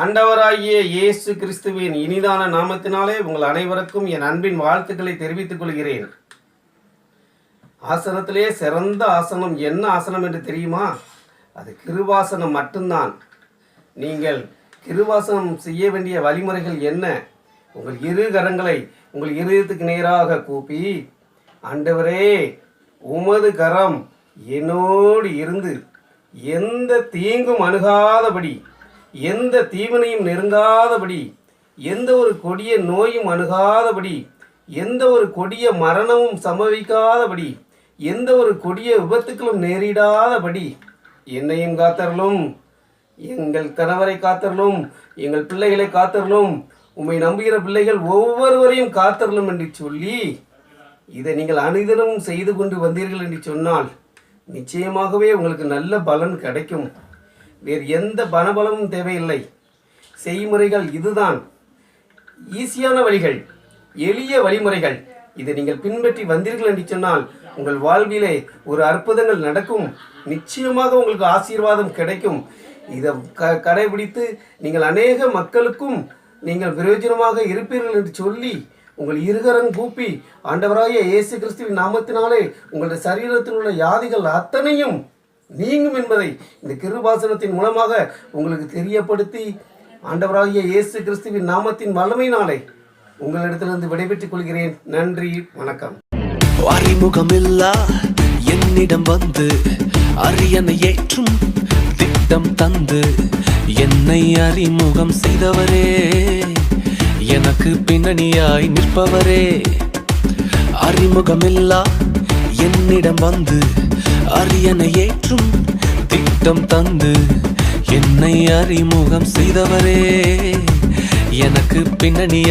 ஆண்டவராகிய இயேசு கிறிஸ்துவின் இனிதான நாமத்தினாலே உங்கள் அனைவருக்கும் என் அன்பின் வாழ்த்துக்களை தெரிவித்துக் கொள்கிறேன். ஆசனத்திலே சிறந்த ஆசனம் என்ன ஆசனம் என்று தெரியுமா? அது கிருபாசனம் மட்டும்தான். நீங்கள் கிருபாசனம் செய்ய வேண்டிய வழிமுறைகள் என்ன? உங்கள் இரு கரங்களை உங்கள் இருதயத்துக்கு நேராக கூப்பி, ஆண்டவரே, உமது கரம் என்னோடு இருந்து எந்த தீங்கும் அணுகாதபடி, எந்த தீவினையும் நெருங்காதபடி, எந்த ஒரு கொடிய நோயும் அணுகாதபடி, எந்த ஒரு கொடிய மரணமும் சம்பவிக்காதபடி, எந்த ஒரு கொடிய விபத்துக்களும் நேரிடாதபடி என்னையும் காத்தரலும், எங்கள் கணவரை காத்தரலும், எங்கள் பிள்ளைகளை காத்தரலும், உம்மை நம்புகிற பிள்ளைகள் ஒவ்வொருவரையும் காத்தரலும் என்று சொல்லி இதை நீங்கள் அனுதினம் செய்து கொண்டு வந்தீர்கள் என்று சொன்னால் நிச்சயமாகவே உங்களுக்கு நல்ல பலன் கிடைக்கும். வேறு எந்த பணபலமும் தேவையில்லை. செய்முறைகள் இதுதான். ஈஸியான வழிகள், எளிய வழிமுறைகள். இதை நீங்கள் பின்பற்றி வந்தீர்கள் என்று சொன்னால் உங்கள் வாழ்விலே ஒரு அற்புதங்கள் நடக்கும். நிச்சயமாக உங்களுக்கு ஆசீர்வாதம் கிடைக்கும். இதை கடைபிடித்து நீங்கள் அநேக மக்களுக்கும் நீங்கள் பிரயோஜனமாக இருப்பீர்கள் என்று சொல்லி உங்கள் இருகரம் கூப்பி, ஆண்டவராகிய இயேசு கிறிஸ்துவின் நாமத்தினாலே உங்களுடைய சரீரத்தில் உள்ள வியாதிகள் அத்தனையும் நீங்கும் என்பதை இந்த கிருபாசனத்தின் மூலமாக உங்களுக்கு தெரியப்படுத்தி, ஆண்டவராகிய இயேசு கிறிஸ்துவின் நாமத்தின் வல்லமையினாலே உங்களிடத்திலிருந்து விடைபெற்றுக் கொள்கிறேன். நன்றி, வணக்கம். அறிமுகமில்லா என்னிடம் வந்து அரியணை ஏற்றும் திட்டம் தந்து என்னை அறிமுகம் செய்தவரே, எனக்கு பின்னணியாய் நிற்பவரே. அறிமுகமில்லா என்னிடம் வந்து அரியணை ஏற்றும் திட்டம் தந்து என்னை அறிமுகம் செய்தவரே, எனக்கு பின்னணியாய்